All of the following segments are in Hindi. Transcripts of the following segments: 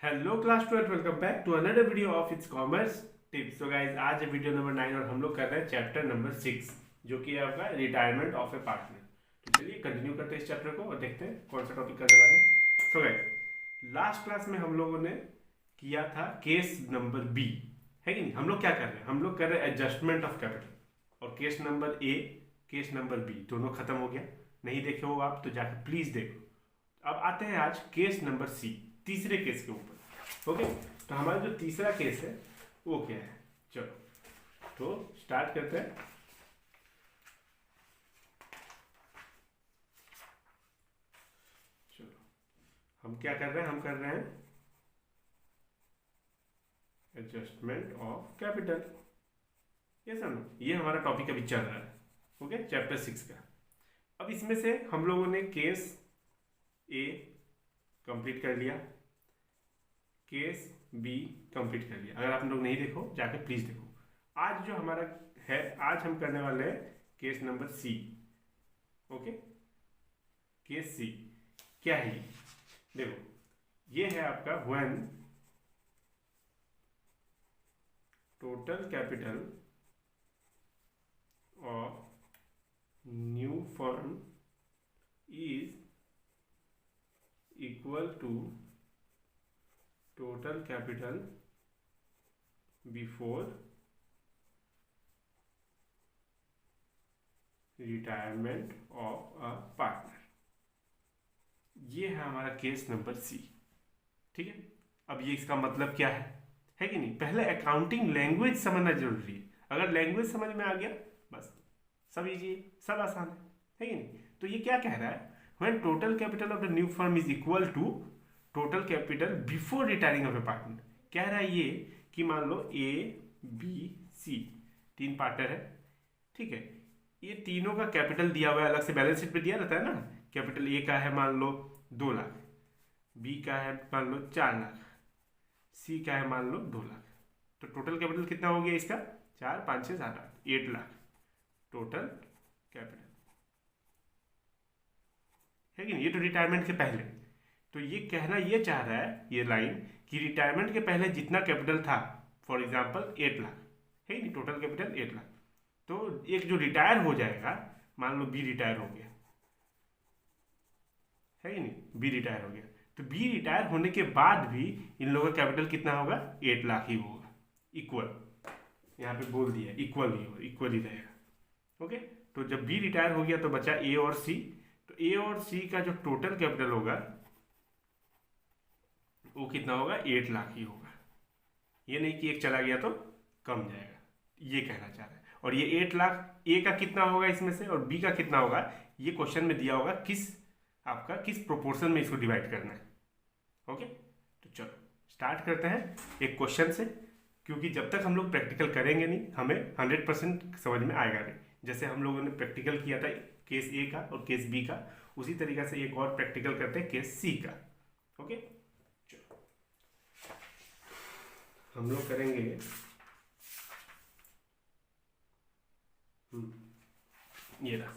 Hello class 12, welcome back to another video of its commerce tips. तो गाइस आज है वीडियो नंबर 9 और हम लोग कर रहे हैं चैप्टर नंबर 6 जो कि है आपका रिटायरमेंट ऑफ ए पार्टनर। तो चलिए कंटिन्यू करते हैं इस चैप्टर को और देखते हैं कौन सा टॉपिक करने वाले हैं। सो गाइस लास्ट क्लास में हम लोगों ने किया था केस नंबर बी, है कि नहीं। हम लोग क्या कर रहे हैं, हम लोग कर रहे हैं एडजस्टमेंट ऑफ कैपिटल, और case number A case number B दोनों खत्म हो गया। नहीं देखे हो आप तो जाकर प्लीज देखो। अब आते हैं आज केस नंबर सी, तीसरे केस के ऊपर। ओके, तो हमारा जो तीसरा केस है वो क्या है, चलो तो स्टार्ट करते हैं। चलो हम क्या कर रहे हैं, हम कर रहे हैं एडजस्टमेंट ऑफ कैपिटल। ये समझो, ये हमारा टॉपिक अभी चल रहा है। ओके, चैप्टर 6 का। अब इसमें से हम लोगों ने केस ए कंप्लीट कर लिया, केस बी कंप्लीट कर लिया। अगर आप लोग नहीं देखो जाके प्लीज देखो। आज जो हमारा है, आज हम करने वाले हैं case number C. Okay, case C क्या है ये? देखो, ये है आपका when total capital of new firm is equal to total capital before retirement of a partner। ये है हमारा केस नंबर सी। ठीक है, अब ये इसका मतलब क्या है कि नहीं। पहले अकाउंटिंग लैंग्वेज समझना जरूरी है। अगर लैंग्वेज समझ में आ गया बस सब इजी है, सब आसान है कि नहीं। तो ये क्या कह रहा है, when total capital of the new firm is equal to total capital before retiring of a partner. कह रहा है ये कि मान लो ए बी सी तीन पार्टनर है, ठीक है। ये तीनों का कैपिटल दिया हुआ है, अलग से बैलेंस शीट पे दिया रहता है ना। कैपिटल ए का है मान लो 2 लाख, बी का है मान लो 4 लाख, सी का है मान लो 2 लाख। तो टोटल कैपिटल कितना हो गया इसका, 4 5 6 7 8 8 लाख टोटल कैपिटल, है कि नहीं। ये तो रिटायरमेंट के पहले। तो ये कहना ये चाह रहा है ये लाइन कि रिटायरमेंट के पहले जितना कैपिटल था, फॉर एग्जांपल 8 लाख है नहीं, टोटल कैपिटल 8 लाख। तो एक जो रिटायर हो जाएगा, मान लो बी रिटायर हो गया, है कि नहीं, बी रिटायर हो गया। तो बी रिटायर होने के बाद भी इन लोगों का कैपिटल कितना होगा, 8 लाख ही होगा। इक्वल, यहाँ पे बोल दिया इक्वल ही होगा, इक्वल ही रहेगा। ओके, तो जब बी रिटायर हो गया तो बचा ए और सी। तो ए और सी का जो टोटल कैपिटल होगा वो कितना होगा, 8 लाख ही होगा। ये नहीं कि एक चला गया तो कम जाएगा, ये कहना चाह रहा है। और ये 8 लाख ए का कितना होगा इसमें से और बी का कितना होगा, ये क्वेश्चन में दिया होगा किस आपका किस प्रोपोर्शन में इसको डिवाइड करना है। ओके, तो चलो स्टार्ट करते हैं एक क्वेश्चन से, क्योंकि जब तक हम लोग प्रैक्टिकल करेंगे नहीं हमें 100% समझ में आएगा नहीं। जैसे हम लोगों ने प्रैक्टिकल किया था केस ए का और केस बी का, उसी तरीके से एक और प्रैक्टिकल करते हैं केस सी का। ओके, हम लोग करेंगे ये रहा,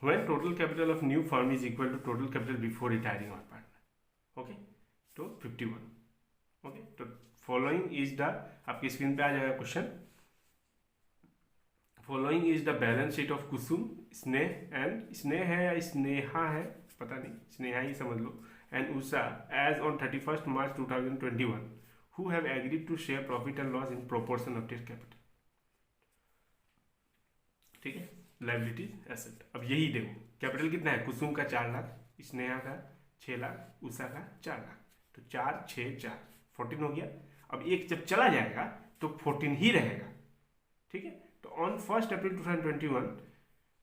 when total capital of new firm is equal to total capital before retiring of partner. Okay, तो 51। ओके, तो फॉलोइंग इज द, आपकी स्क्रीन पे आ जाएगा question. Following is the balance sheet of Kusum Sneh and, स्नेह है या स्नेहा है पता नहीं, स्नेहा ही समझ लो, and Usha as on 31 March 2021 who have agreed to share profit and loss in proportion of their capital। ठीक है, लाइबिलिटीज एसेट। अब यही देखो कैपिटल कितना है, कुसुम का 4 लाख, स्नेहा का 6 लाख, उषा का 4 लाख। तो 4 6 4 14 हो गया। अब एक जब चला जाएगा तो 14 ही रहेगा। ठीक है, तो on 1 April 2021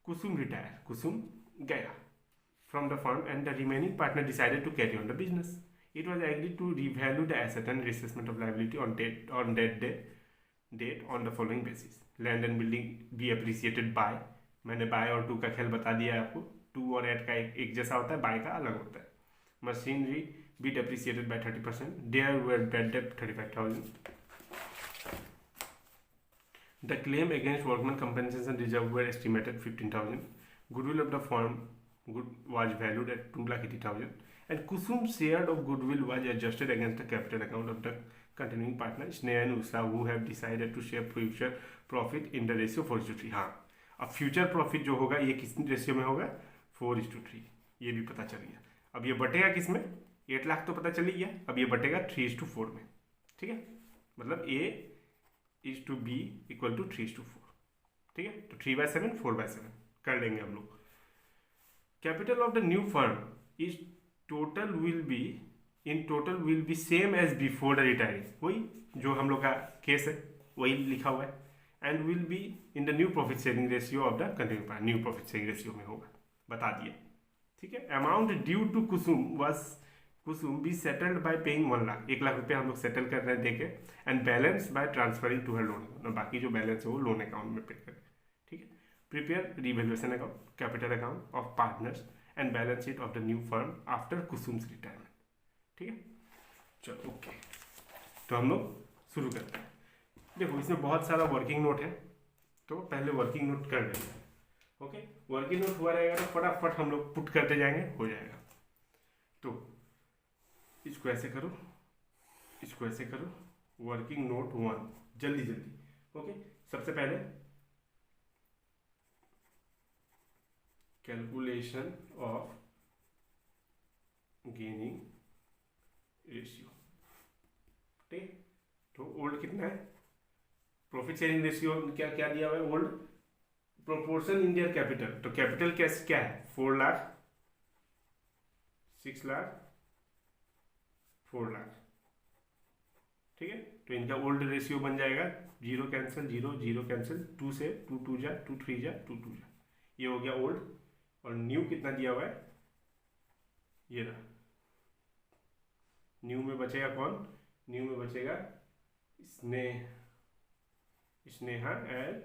Kusum retire, Kusum गया from the firm and the remaining partner decided to carry on the business. It was agreed to revalue the asset and reassessment of liability on that date on the following basis: land and building be appreciated by, मैंने बाय और टू का खेल बता दिया है आपको, टू और एट का एक जैसा होता है, बाय का अलग होता है। Machinery be depreciated by 30%, there were bad debt 35,000, the claim against workman compensation reserve were estimated 15,000, goodwill of the firm good was valued at 2,80,000 and Kusum share of goodwill was adjusted against the capital account of the continuing partner Sneha and Usha who have decided to share future profit in the ratio 4:3। हाँ, अब फ्यूचर प्रॉफिट जो होगा ये किस रेशियो में होगा, 4:3। ये भी पता चल गया। अब ये बटेगा किस में, 8 लाख तो पता चल ही गया, अब ये बटेगा 3:4 में। ठीक है, मतलब A:B इक्वल टू 3:4। ठीक है, तो 3/7 4/7 कर लेंगे हम लोग। Capital of the new firm is total will be same as before the retiring, वही जो हम लोग का केस है वही लिखा हुआ है। And will be in the new profit sharing ratio of the continuing partner, new profit sharing ratio में होगा, बता दिया। ठीक है, amount due to Kusum be settled by paying 1 lakh, 1 lakh रुपये हम लोग सेटल कर रहे हैं देके, and balance by transferring to her loan account, बाकी जो बैलेंस है वो लोन अकाउंट में पे करें। ठीक है, prepare revaluation account, capital account of partners and balance sheet of the new firm after Kusum's retirement. ठीक है, चलो ओके, तो हम लोग शुरू करते हैं। देखो इसमें बहुत सारा वर्किंग नोट है, तो पहले वर्किंग नोट कर लेते हैं। ओके, वर्किंग नोट हुआ रहेगा तो फटाफट हम लोग पुट करते जाएंगे, हो जाएगा। तो इसको ऐसे करो, इसको ऐसे करो, वर्किंग नोट 1 जल्दी जल्दी। ओके, सबसे पहले कैलकुलेशन ऑफ गेनिंग रेशियो। ठीक, तो ओल्ड कितना है, प्रॉफिट शेयरिंग रेशियो क्या क्या दिया हुआ है, old proportion in their capital, तो कैपिटल कैसे क्या है, 4 लाख, 6 लाख, 4 लाख। ठीक है, तो इनका ओल्ड रेशियो बन जाएगा, 0 कैंसिल, 0 0 कैंसिल, 2 से 2 2 जा, 2 3 जा, 2 2 जा, ये हो गया ओल्ड। और न्यू कितना दिया हुआ है, ये रहा। न्यू में बचेगा कौन, न्यू में बचेगा स्नेहा एंड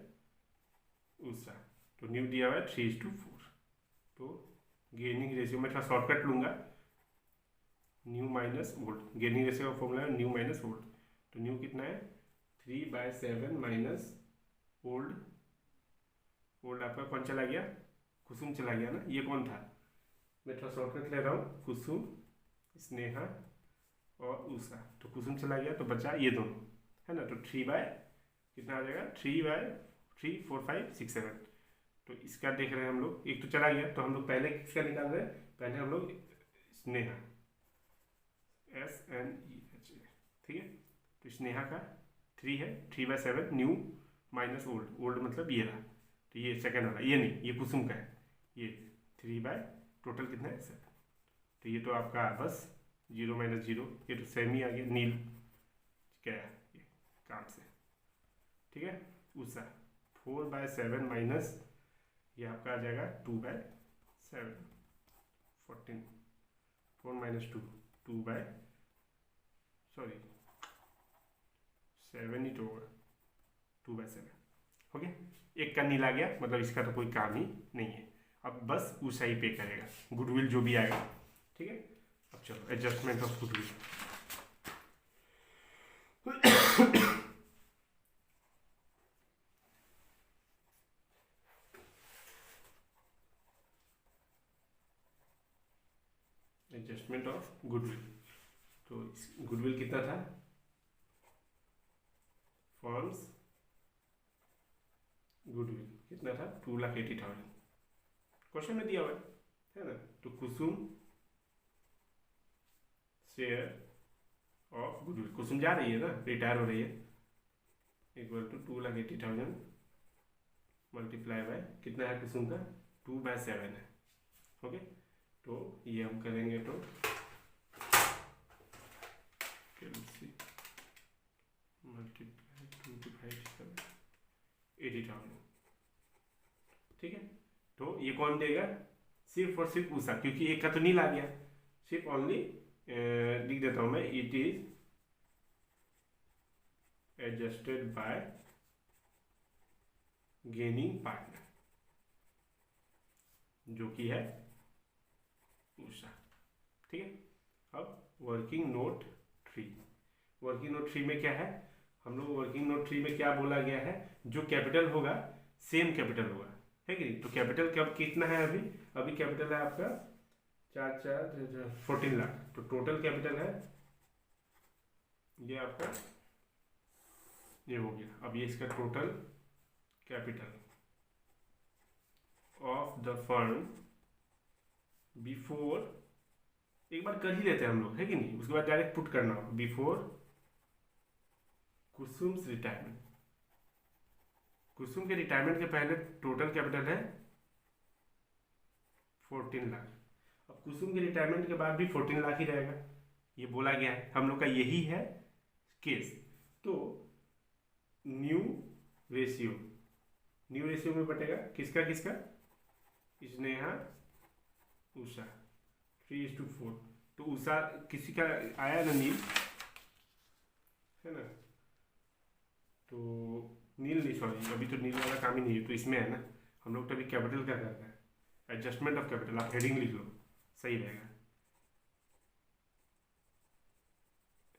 उषा, तो न्यू दिया हुआ है 3:4। तो गेनिंग रेशियो में थोड़ा शॉर्टकट लूंगा, new minus old, gaining ratio का फॉर्मूला है न्यू माइनस ओल्ड, तो न्यू कितना है 3/7 माइनस ओल्ड। ओल्ड आपका कौन चला गया, कुसुम चला गया ना, ये कौन था, मैं थोड़ा शॉर्टकट ले रहा हूँ, कुसुम, स्नेहा और उषा, तो कुसुम चला गया तो बचा ये दोनों, है ना। तो 3 कितना आ जाएगा, 3/3 4 5 6 7। तो इसका देख रहे हैं हम लोग, एक तो चला गया, तो हम लोग पहले किसका निकाल रहे हैं, पहले हम लोग स्नेहा, SNEHA। ठीक है, तो स्नेहा का 3 है, 3/7 न्यू माइनस ओल्ड, ओल्ड मतलब ये रहा, तो ये सेकंड वाला, ये नहीं, ये कुसुम का है, ये 3 टोटल कितना है 7। तो ये तो आपका बस 0 माइनस 0, ये तो सेम ही आ गया, नील क्या है ये काम से। ठीक है, उषा 4/7 माइनस ये आपका आ जाएगा 2/7, 14, 4 माइनस 2 7 ही तो होगा, 2/7 हो गया। एक का नील आ गया, मतलब इसका तो कोई काम ही नहीं है, अब बस उषा ही पे करेगा, गुडविल जो भी आएगा। ठीक है, अब चलो adjustment of goodwill. Adjustment of goodwill, तो गुडविल कितना था, फॉर्म्स गुडविल कितना था 2,80,000, क्वेश्चन में दिया हुआ है ना। तो कुसुम शेयर ऑफ गुडविल, कुसुम जा रही है ना, रिटायर हो रही है, इक्वल टू 2,80,000 मल्टीप्लाई बाय कितना है कुसुम का 2/7 है। ओके, तो ये हम करेंगे तो मल्टीप्लाई 2/7 80,000। ठीक है, तो ये कौन देगा, सिर्फ और सिर्फ उषा, क्योंकि एक का तो नील आ गया, सिर्फ ओनली लिख देता हूं मैं, it is adjusted by gaining partner, जो कि है उषा। ठीक है, अब वर्किंग नोट 3, वर्किंग नोट 3 में क्या है, हम लोग वर्किंग नोट 3 में क्या बोला गया है, जो कैपिटल होगा सेम कैपिटल होगा, है कि नहीं। तो कैपिटल कब कितना है, अभी कैपिटल है आपका चार चार 14 लाख, तो टोटल कैपिटल है ये आपका, ये हो गया। अब ये इसका total capital of the firm before, एक बार कर ही लेते हैं हम लोग, है कि नहीं, उसके बाद डायरेक्ट पुट करना होगा, बिफोर कुसुम्स रिटायरमेंट। कुसुम के रिटायरमेंट के पहले टोटल कैपिटल है 14 लाख। अब कुसुम के रिटायरमेंट के बाद भी 14 लाख ही रहेगा, ये बोला गया है, हम लोग का यही है केस। तो न्यू रेशियो, न्यू रेशियो में बटेगा किसका किसका, स्नेहा उषा 3:4। तो उषा किसी का आया ना, नील है ना, तो नील नहीं, सॉरी अभी तो नील वाला काम ही नहीं है, तो इसमें है ना, हम लोग तो अभी कैपिटल क्या कर रहे हैं, एडजस्टमेंट ऑफ कैपिटल, आप हेडिंग लिख लो सही रहेगा,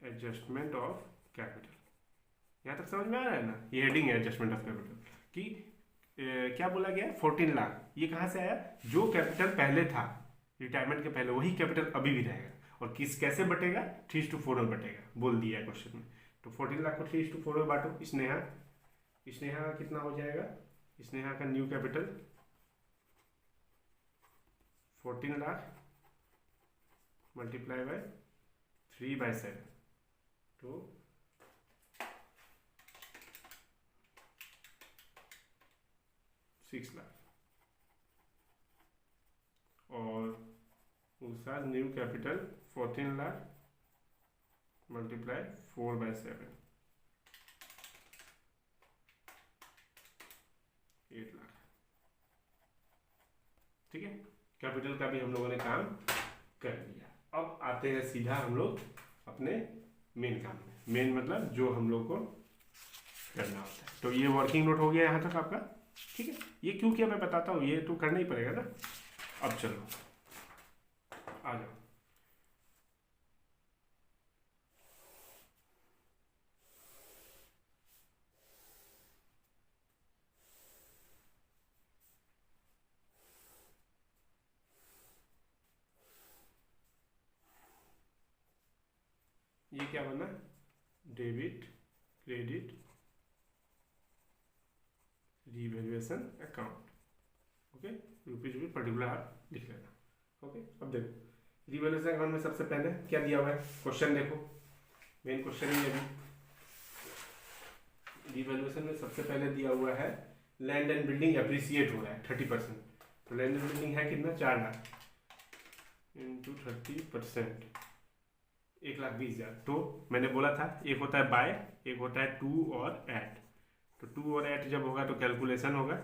एडजस्टमेंट ऑफ कैपिटल। यहाँ तक समझ में आ रहा है ना, ये हेडिंग है एडजस्टमेंट ऑफ कैपिटल कि क्या बोला गया, 14 लाख, ये कहाँ से आया, जो कैपिटल पहले था रिटायरमेंट के पहले वही कैपिटल अभी भी रहेगा, और किस कैसे बटेगा, 3:4 में बटेगा, बोल दिया है क्वेश्चन में। तो 14 लाख को 3:4 में बांटो। स्नेहा, स्नेहा का कितना हो जाएगा, स्नेहा का new capital 14 lakh multiply by 3/7, तो 6 लाख। और उसका new capital 14 lakh multiply 4/7, 8 lakh. ठीक है, कैपिटल का भी हम लोगों ने काम कर लिया। अब आते हैं सीधा हम लोग अपने मेन काम में। मेन मतलब जो हम लोग को करना होता है। तो ये वर्किंग नोट हो गया यहाँ तक आपका, ठीक है। ये क्यों किया मैं बताता हूँ, ये तो करना ही पड़ेगा ना। अब चलो आ जाओ, ये क्या बना, debit credit revaluation account, okay. Rupees rupees particular आप लिख लेना, ओके। अब देखो रिवैल्यूएशन अकाउंट में सबसे पहले क्या दिया हुआ है, क्वेश्चन देखो, मेन क्वेश्चन ही अभी रिवैल्यूएशन में सबसे पहले दिया हुआ है लैंड एंड बिल्डिंग एप्रिसिएट हो रहा है 30%। तो लैंड एंड बिल्डिंग है कितना, 4 लाख इंटू 30%, 1,20,000। तो मैंने बोला था एक होता है बाय, एक होता है टू और एट। तो टू और एट जब होगा तो कैलकुलेशन होगा,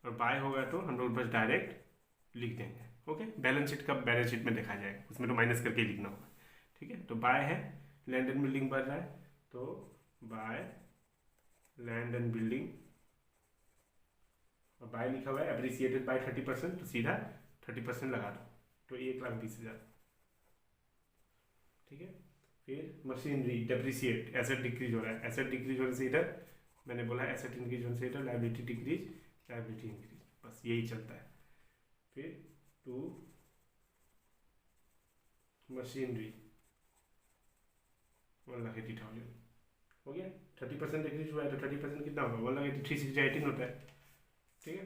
और बाय होगा तो हम लोग बस डायरेक्ट लिख देंगे, ओके। बैलेंस शीट कब, बैलेंस शीट में देखा जाएगा, उसमें तो माइनस करके ही लिखना होगा, ठीक है। तो बाय है, लैंड एंड बिल्डिंग बढ़ रहा है, तो बाय लैंड एंड बिल्डिंग, और बाय लिखा हुआ है एप्रिसिएटेड बाय 30%, तो सीधा 30% लगा दो, तो 1,20,000, ठीक है। फिर मशीनरी डेप्रिसिएट, एसेट डिक्रीज हो रहा है, एसेट डिक्रीज होने से इधर मैंने बोला एसेट इंक्रीज होने से इधर लायबिलिटी डिक्रीज, लायबिलिटी इंक्रीज, बस यही चलता है। फिर टू मशीनरी 1,80,000 हो गया, 30% डिक्रीज हुआ है, तो 30% कितना होगा, 1,83,618 होता है, ठीक है।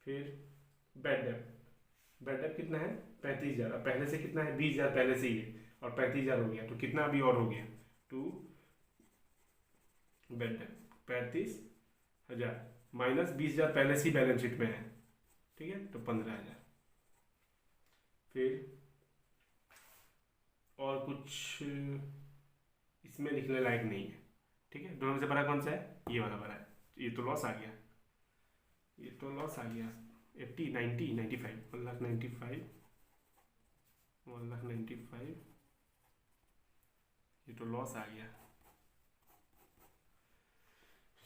फिर बैड डेट, बैड डेट कितना है 35,000, अब पहले से कितना है 20,000 पहले से ही है, और 35,000 हो गया, तो कितना अभी और हो गया, टू बैड डेट 35,000 माइनस 20,000 पहले से ही बैलेंस शीट में है, ठीक है, तो 15,000। फिर और कुछ इसमें लिखने लायक नहीं है, ठीक है। दोनों में से बड़ा कौन सा है, ये वाला बड़ा है, ये तो लॉस आ गया, ये तो लॉस आ गया 80, 90, 95, 1,95,000, 1,95,000, ये तो लॉस आ गया,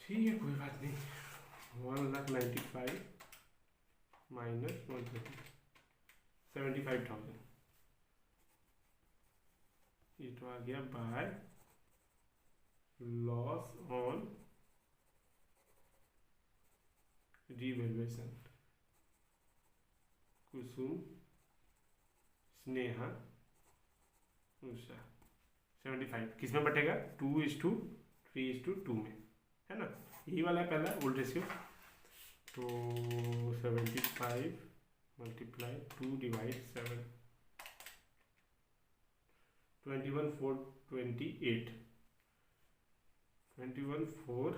ठीक है कोई बात नहीं। 1,95,000 माइनस 130, 75,000, ये तो आ गया बाय लॉस ऑन रिवैल्यूएशन कुसुम स्नेहा, उषा। 75 किस में बटेगा? 2:3:2 में, है ना? यही वाला है पहला ओल्ड रेशियो। तो 75 मल्टीप्लाई 2/7, 21/4 21/4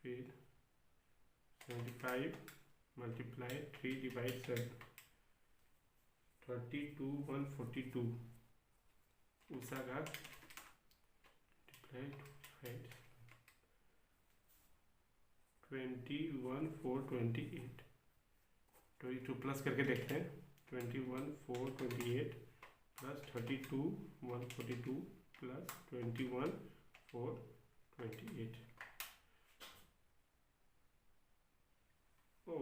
फिर 75 मल्टीप्लाई 3/7, 32/142 उषा का मल्टीप्लाई 21/4 22 प्लस करके देखते हैं। 21/4 प्लस 32/142 प्लस 21/4 ओ,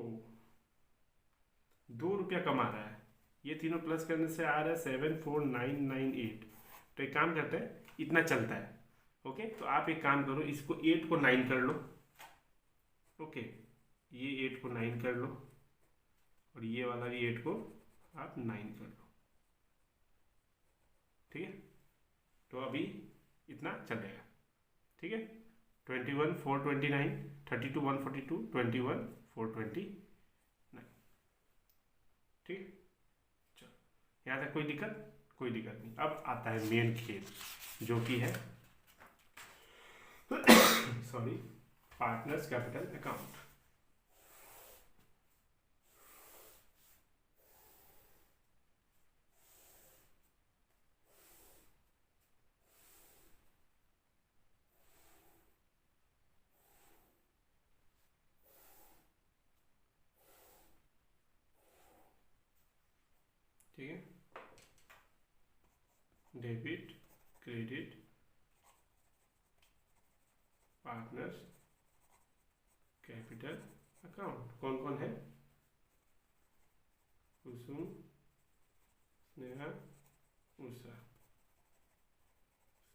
₹2 कम आ रहा है। ये तीनों प्लस करने से आ रहा है 74998। तो एक काम करते हैं, इतना चलता है। ओके, तो आप एक काम करो, इसको 8 को 9 कर लो। ओके, ये 8 को 9 कर लो और ये वाला भी 8 को आप 9 कर लो। ठीक है, तो अभी इतना चलेगा। ठीक है, 21/4 32/142 21/4 ठीक। चलो, यहाँ तक कोई दिक्कत नहीं। अब आता है मेन खेल, जो कि है सॉरी, पार्टनर्स कैपिटल अकाउंट। ठीक है, debit, credit, partners capital account. कौन कौन है? कुसुम, स्नेहा, उषा।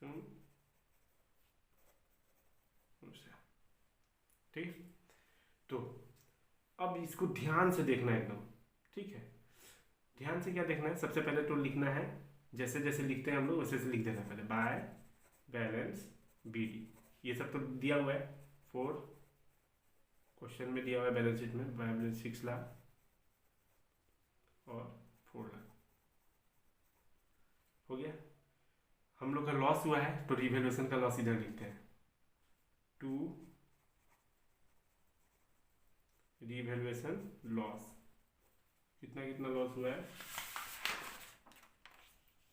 कुसुम, उषा। ठीक, तो अब इसको ध्यान से देखना एकदम। ठीक है, ध्यान से क्या देखना है? सबसे पहले तो लिखना है, जैसे जैसे लिखते हैं हम लोग वैसे वैसे लिख देना। पहले बाय बैलेंस BD, ये सब तो दिया हुआ है। 4 क्वेश्चन में दिया हुआ है बैलेंस शीट में। बाय बैलेंस 6 लाख और 4 लाख हो गया। हम लोग का लॉस हुआ है तो रिवैल्यूएशन का लॉस इधर लिखते हैं। 2 रिवैल्यूएशन लॉस, कितना लॉस हुआ है?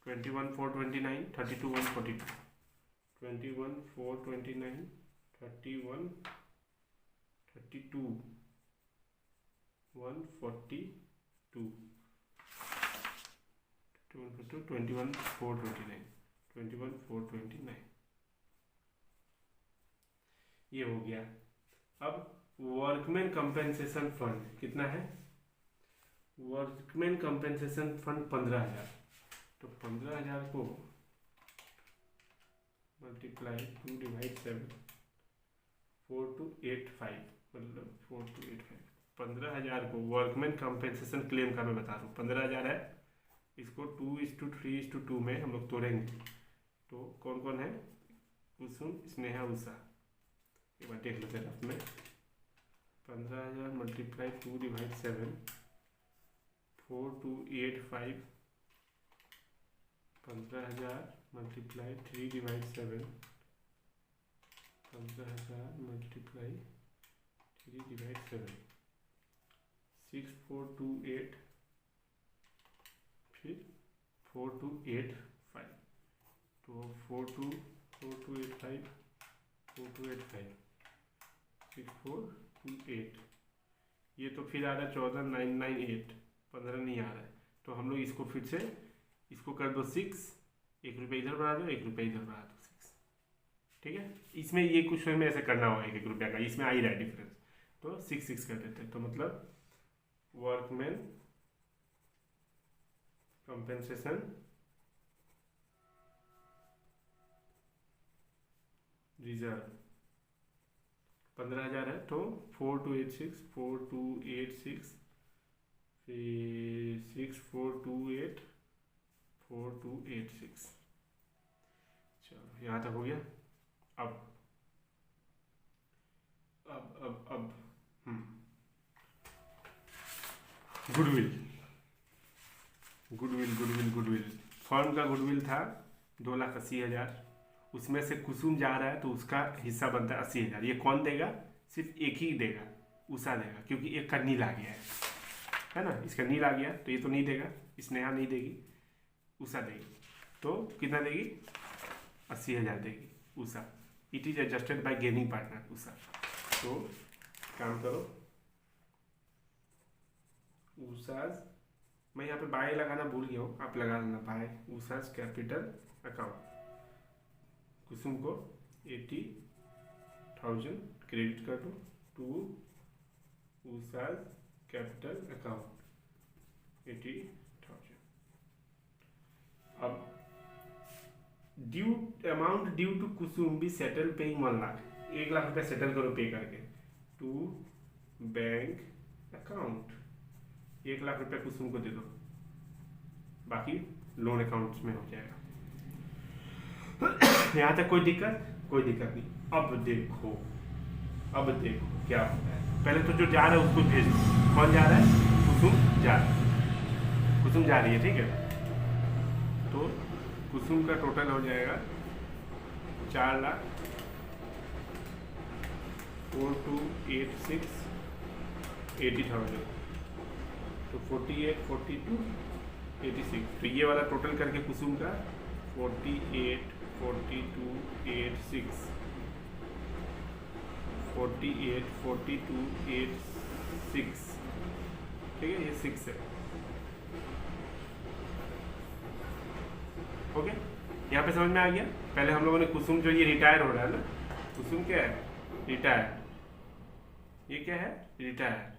21/4 32/142 21/4 31/32 142 21/4 ये हो गया। अब वर्कमैन कंपेंसेशन फंड कितना है? Workman compensation fund 15,000। तो 15,000 को मल्टीप्लाई 2/7 4285, मतलब 4285। 15,000 को वर्कमैन कंपेंसेशन क्लेम का मैं बता रहा हूँ। 15,000 है, इसको 2:3:2 में हम लोग तोड़ेंगे। तो कौन कौन है? कुसुम, स्नेहा, उषा। एक बार देख लेते हैं अपने। 15,000 मल्टीप्लाई 2/7 4285। 15,000 मल्टीप्लाई 3/7 15,000 मल्टीप्लाई 3/7 6428, फिर 4285। तो 4285 6428, ये तो फिर आ रहा है 14,998। 15 नहीं आ रहा है, तो हम लोग इसको फिर से इसको कर दो 6, ₹1 इधर बढ़ा दो, ₹1 इधर बढ़ा दो 6। ठीक है, इसमें ये कुछ में ऐसे करना होगा ₹1 का, इसमें आ ही रहा है डिफरेंस। तो 6 कर देते हैं। तो मतलब वर्कमैन कंपेंसेशन रिजर्व 15,000 है, तो 4286 36428428 चलो यहाँ तक हो गया। अब goodwill goodwill goodwill goodwill firm का गुडविल था 2,80,000, उसमें से कुसुम जा रहा है तो उसका हिस्सा बनता है 80,000। ये कौन देगा? सिर्फ एक ही देगा, उषा देगा, क्योंकि एक का नील आ गया है ना, इसका नील आ गया तो ये तो नहीं देगा, स्नेहा नहीं देगी, उषा देगी। तो कितना देगी? 80,000 देगी Usha. It is adjusted by gaining partner Usha. तो काम करो, उषाज, मैं यहाँ पे बाय लगाना भूल गया हूँ, आप लगा लेना बाय, उषाज कैपिटल अकाउंट। कुसुम को 80,000 क्रेडिट कर दो टू उषाज कैपिटल अकाउंट 80,000। अब due amount due to Kusum be settle paying 1 lakh, 1 lakh रुपया सेटल करो पे करके टू बैंक अकाउंट। 1 लाख रुपया कुसुम को दे दो, बाकी लोन अकाउंट में हो जाएगा। यहाँ तक कोई दिक्कत? कोई दिक्कत नहीं। अब देखो क्या होता है। पहले तो जो जा रहा है उसको भेज दो। कौन जा रहा है? कुसुम जा रहा है, कुसुम जा रही है, ठीक है। तो कुसुम का टोटल हो जाएगा 4,42,86,80,000, तो 48, 42, 86। तो ये वाला टोटल करके कुसुम का 48, 42, 86, 48, 42, 86, ठीक है, ये 6 है। ओके, यहाँ पे समझ में आ गया। पहले हम लोगों ने कुसुम, जो ये रिटायर हो रहा है ना, कुसुम क्या है? रिटायर। ये क्या है? रिटायर।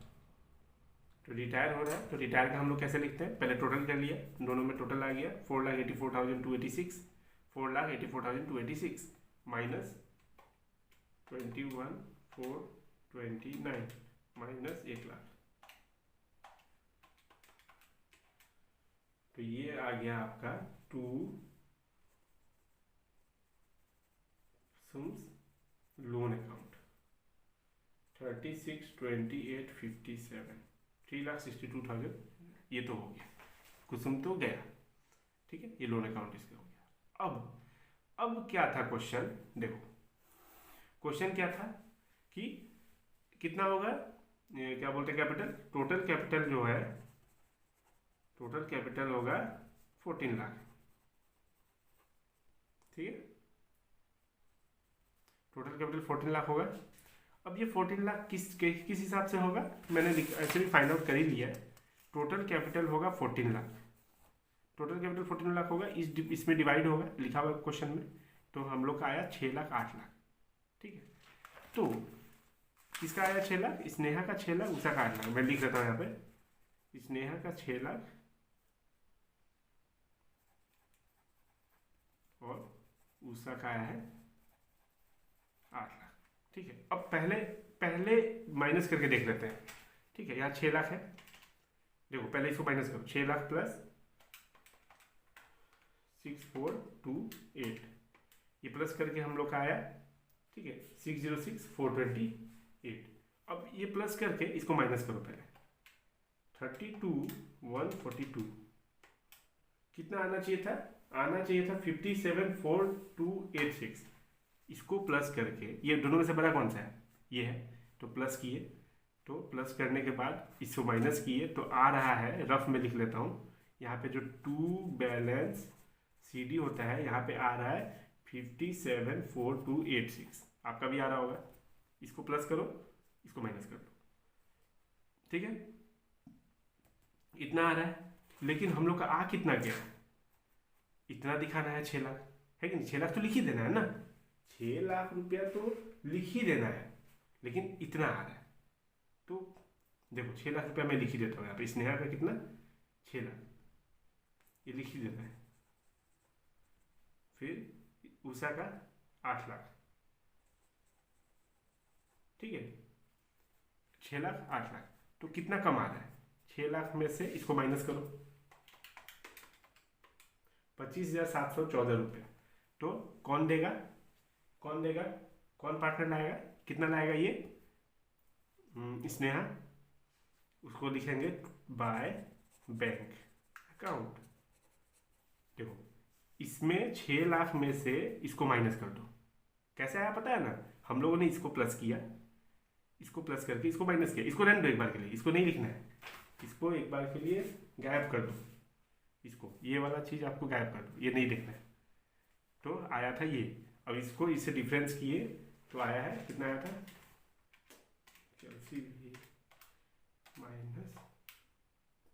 तो रिटायर हो रहा है, तो रिटायर का हम लोग कैसे लिखते हैं? पहले टोटल कर लिया, दोनों में टोटल आ गया 4,84,286, 4,84,286 माइनस 21,429 माइनस 1 लाख। तो ये आ गया आपका टू सुम्स लोन अकाउंट 36,28,57, 3,62,000। ये तो हो गया, कुसुम तो गया, ठीक है, ये लोन अकाउंट इसका हो गया। अब क्या था क्वेश्चन? देखो क्वेश्चन क्या था कि कितना होगा, क्या बोलते हैं, कैपिटल। टोटल कैपिटल जो है, टोटल कैपिटल होगा 14 लाख, ठीक है, टोटल कैपिटल 14 लाख होगा। अब ये 14 लाख किस हिसाब से होगा? मैंने एक्चुअली फाइंड आउट कर ही लिया है। टोटल कैपिटल होगा 14 लाख, टोटल कैपिटल 14 लाख होगा, इसमें डिवाइड होगा, लिखा हुआ क्वेश्चन में। तो हम लोग का आया 6 लाख 8 लाख, ठीक है। तो किसका आया 6 लाख? स्नेहा का 6 लाख, उषा का 8 लाख। मैं लिख देता हूँ यहाँ पे, स्नेहा का 6 लाख और उषा का आया है 8 लाख, ठीक है। अब पहले माइनस करके देख लेते हैं, ठीक है। यहाँ 6 लाख है, देखो पहले इसको माइनस करो, 6 लाख प्लस 6,428, ये प्लस करके हम लोग का आया, ठीक है, 606,428। अब ये प्लस करके इसको माइनस करो पहले, 32,142। कितना आना चाहिए था? आना चाहिए था 57,4,286। इसको प्लस करके, ये दोनों में से बड़ा कौन सा है? ये है, तो प्लस किए, तो प्लस करने के बाद इसको माइनस किए, तो आ रहा है, रफ में लिख लेता हूँ, यहाँ पे जो टू बैलेंस CD होता है, यहाँ पे आ रहा है 57,4,286। आपका भी आ रहा होगा, इसको प्लस करो, इसको माइनस कर दो, ठीक है, इतना आ रहा है। लेकिन हम लोग का आ कितना गया? इतना दिखाना है, 6 लाख है कि नहीं? 6 लाख तो लिख ही देना है ना, 6 लाख रुपया तो लिख ही देना है, लेकिन इतना आ रहा है। तो देखो 6 लाख रुपया मैं लिख ही देता हूँ यहाँ पे। स्नेहा का कितना? 6 लाख, ये लिख ही देना है। फिर उषा का 8 लाख, ठीक है, 6 लाख 8 लाख। तो कितना कम आ रहा है? 6 लाख में से इसको माइनस करो, 25,714 रुपये। तो कौन देगा, कौन देगा, कौन पार्टनर लाएगा, कितना लाएगा ये स्नेहा, उसको लिखेंगे बाय बैंक अकाउंट। देखो इसमें 6 लाख में से इसको माइनस कर दो, कैसे आया पता है ना, हम लोगों ने इसको प्लस किया, इसको प्लस करके इसको माइनस किया, इसको रहने दो एक बार के लिए, इसको नहीं लिखना है, इसको एक बार के लिए गायब कर दो, इसको ये वाला चीज़ आपको गायब कर दो, ये नहीं लिखना है। तो आया था ये, अब इसको इससे डिफरेंस किए तो आया है, कितना आया था, माइनस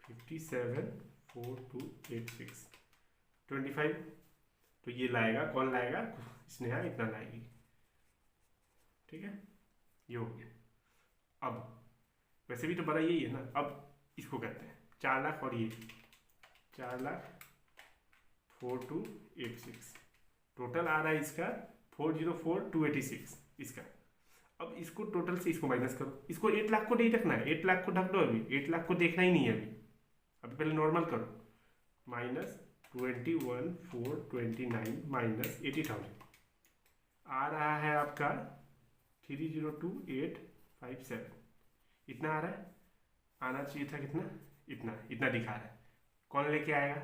574286 25। तो ये लाएगा, कौन लाएगा, स्नेहा इतना लाएगी, ठीक है, ये हो गया। अब वैसे भी तो बड़ा यही है ना, अब इसको करते हैं 4 लाख और ये 4,4286, टोटल आ रहा है इसका 404,286 इसका। अब इसको टोटल से इसको माइनस करो, इसको 8 लाख को नहीं रखना है, 8 लाख को ढक दो, अभी 8 लाख को देखना ही नहीं है अभी पहले नॉर्मल करो, माइनस 21,429 माइनस 80,000 आ रहा है आपका 302,857, इतना आ रहा है, आना चाहिए था कितना, इतना इतना दिखा रहा है, कौन लेके आएगा,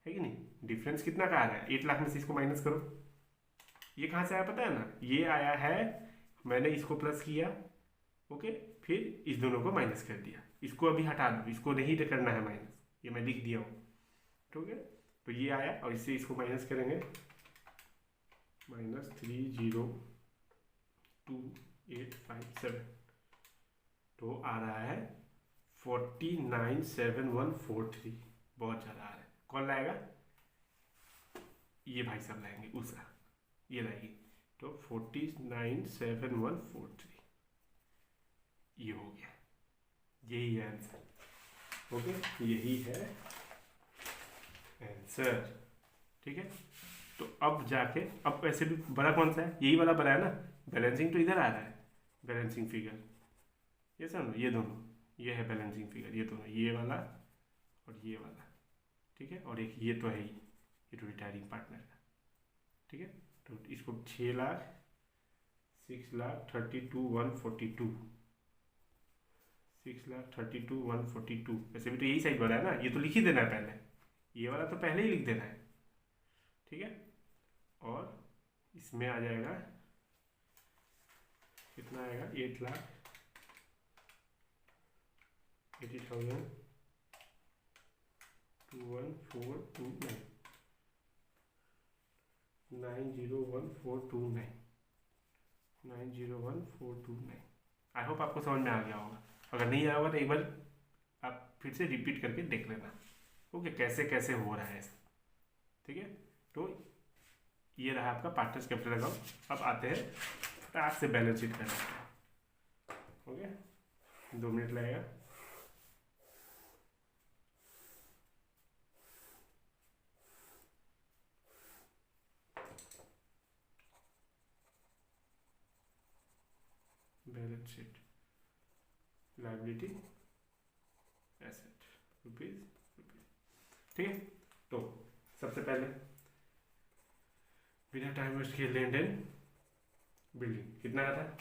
है कि नहीं, डिफरेंस कितना का आ रहा है, 8 लाख में से इसको माइनस करो, ये कहाँ से आया पता है ना, ये आया है, मैंने इसको प्लस किया, ओके, फिर इस दोनों को माइनस कर दिया, इसको अभी हटा दो, इसको नहीं करना है माइनस, ये मैं लिख दिया हूँ, ठीक है। तो ये आया और इससे इसको माइनस करेंगे, माइनस 302,857, तो आ रहा है 49,7143, बहुत ज़्यादा आ रहा है, कौन लाएगा, ये भाई साहब लाएंगे, उसका ये लाएगी, तो 49,7143 ये हो गया, यही है आंसर, ओके, यही है आंसर, ठीक है। तो अब जाके, अब वैसे भी बड़ा कौन सा है, यही वाला बड़ा है ना, बैलेंसिंग तो इधर आ रहा है, बैलेंसिंग फिगर ये समझो, ये दोनों, ये है बैलेंसिंग फिगर, ये दोनों, ये वाला और ये वाला, ठीक है, और एक ये तो है ही, ये तो रिटायरिंग पार्टनर का, ठीक है। तो इसको 6 लाख 6,32,142 6,32,142, वैसे भी तो यही साइज बना है ना, ये तो लिख ही देना है पहले, ये वाला तो पहले ही लिख देना है, ठीक है। और इसमें आ जाएगा कितना आएगा, 8,80,000 21429 901,429 901,429। आई होप आपको समझ में आ गया होगा, अगर नहीं आया होगा तो एक बार आप फिर से रिपीट करके देख लेना, ओके, कैसे कैसे हो रहा है, ठीक है। तो ये रहा आपका पार्टनर्स कैपिटल अकाउंट। अब आते हैं फटाक से बैलेंस शीट करना, ओके, 2 मिनट लगेगा। Balance sheet, liability, asset, rupees, ठीक है। तो सबसे पहले बिना टाइम वेस्ट किए लैंड एंड बिल्डिंग कितना का था,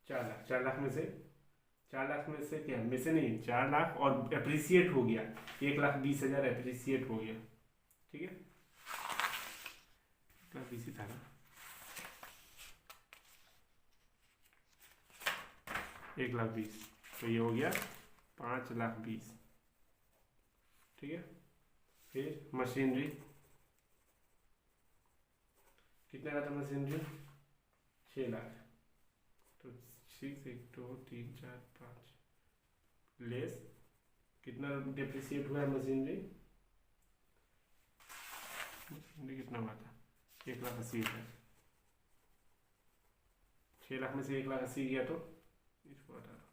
4 लाख, 4 लाख में से 4 लाख में से क्या, में से नहीं, 4 लाख और एप्रिसिएट हो गया, 1,20,000 एप्रिसिएट हो गया, ठीक है, 1,20,000 था ना, 1,20,000, तो ये हो गया 5,20,000, ठीक है। फिर मशीनरी कितने का था, मशीनरी 6 लाख, तो 6 1 2 3 4 5 लेस कितना डिप्रिसिएट हुआ है मशीनरी, कितना हुआ था, 1,80,000, 6 लाख में से 1,80,000 गया तो इसको हटा दो,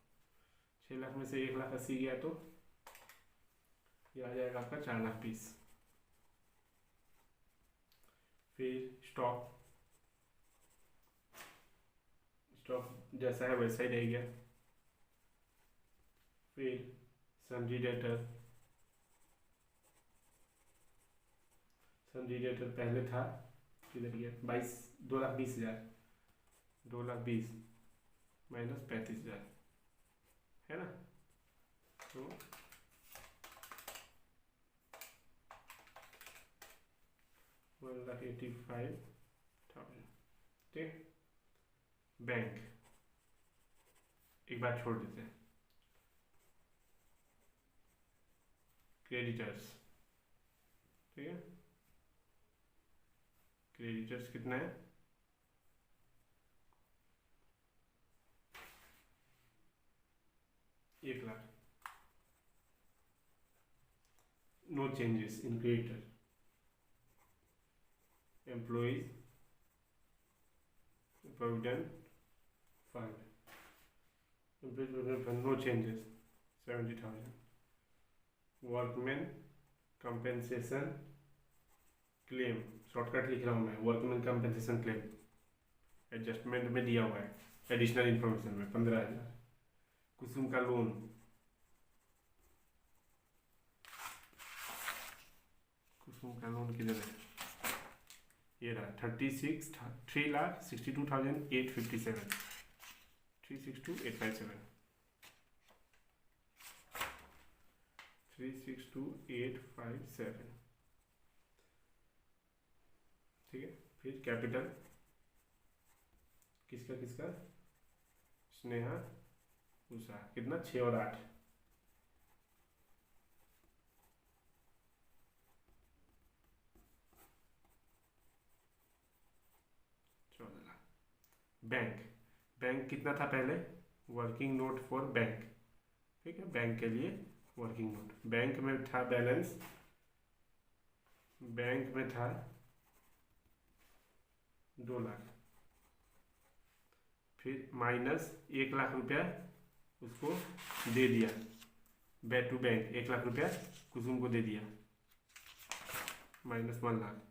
6 लाख में से 1,80,000 गया तो ये आ जाएगा आपका 4,20,000। फिर स्टॉक जैसा है वैसा ही रह गया। फिर सन्ड्री डेटर पहले था किधर गया, 2,20,000, 2,20,000 माइनस 35,000 है ना, तो 1,85,000। ठीक, बैंक एक बार छोड़ देते हैं, क्रेडिटर्स, ठीक है, क्रेडिटर्स कितना है, 1,00,000, no changes in creditor, employees provident fund, employees provident fund no changes 70,000, workman compensation claim, shortcut लिख रहा हूँ मैं, वर्कमैन कंपेंसेशन क्लेम एडजस्टमेंट में दिया हुआ है, एडिशनल इन्फॉर्मेशन में 15,000, कुसुम का लोन, कुसुम का लोन किधर है, ये रहा 3,62,857, 362,857, 362,857, ठीक है। फिर कैपिटल किसका किसका, स्नेहा उषा, कितना 6 और 8, 14,00,000। बैंक, बैंक कितना था पहले, वर्किंग नोट फॉर बैंक, ठीक है, बैंक के लिए वर्किंग नोट, बैंक में था बैलेंस, बैंक में था 2,00,000, फिर माइनस 1,00,000 रुपया उसको दे दिया, बैक टू बैंक 1,00,000 रुपया कुसुम को दे दिया, माइनस 1,00,000,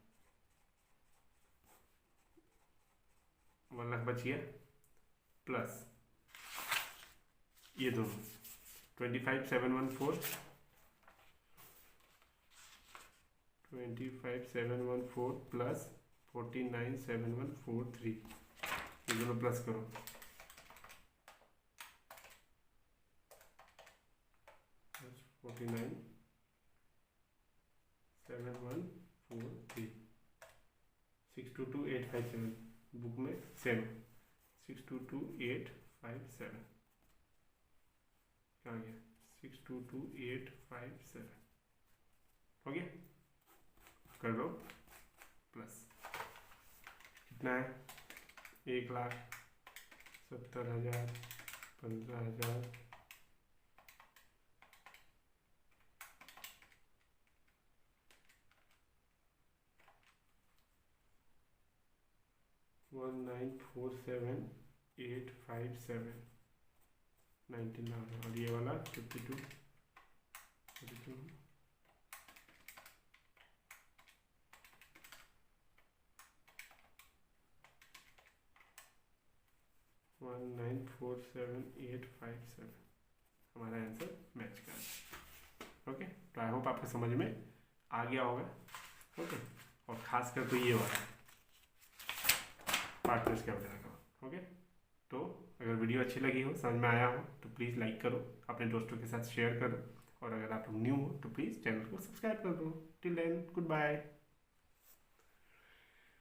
1,00,000 बच गया, प्लस ये दोनों 25,714, 25,714 प्लस 49,743, ये दोनों प्लस करो, प्लस 49,743, 622,857, बुक में सेम 622,857, कहाँ गया, 622,857 हो गया, कर लो प्लस, कितना है, 1,70,000, 15,000, 1,947,857, 19,000, और ये वाला 52, 1,947,857, हमारा आंसर मैच कर, ओके। तो आई होप आपको समझ में आ गया होगा, ओके। और खासकर तो ये वाला पार्टनर्स कैपिटल का, ओके। तो अगर वीडियो अच्छी लगी हो, समझ में आया हो, तो प्लीज़ लाइक करो, अपने दोस्तों के साथ शेयर करो, और अगर आप न्यू हो तो प्लीज़ चैनल को सब्सक्राइब कर दो। Till then, good bye.